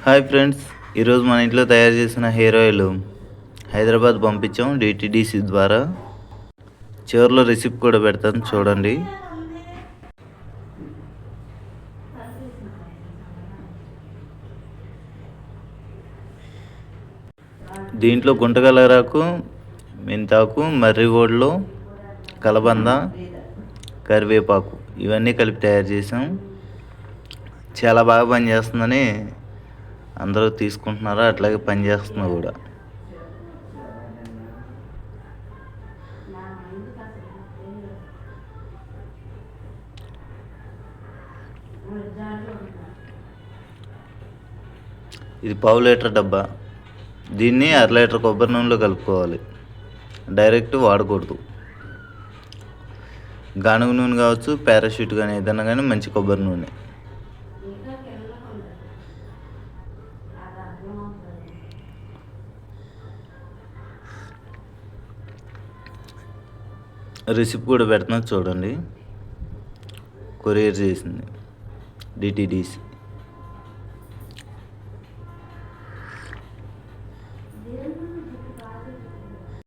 Hi friends, ఈరోజు మన ఇంట్లో తయారు చేసిన హెయిర్ ఆయిల్ హైదరాబాద్ పంపించాం డిటిడిసి ద్వారా. చివరిలో రిసిప్ట్ కూడా పెడతాను చూడండి. దీంట్లో గుంటగలరాకు, మెంతాకు, మర్రిగోడ్లు, కలబంద, కరివేపాకు ఇవన్నీ కలిపి తయారు చేసాం. చాలా బాగా పనిచేస్తుందని అందరూ తీసుకుంటున్నారు, అట్లాగే పనిచేస్తుంది కూడా. ఇది పావు లీటర్ డబ్బా. దీన్ని 1/2 లీటర్ కొబ్బరి నూనెలో కలుపుకోవాలి, డైరెక్ట్ వాడకూడదు. గానుగ నూనె కావచ్చు, పారాషూట్ కానీ ఏదైనా కానీ మంచి కొబ్బరి నూనె. రిసిప్ట్ కూడా పెడుతున్నా చూడండి. కొరియర్ చేసింది డిటిడిసి.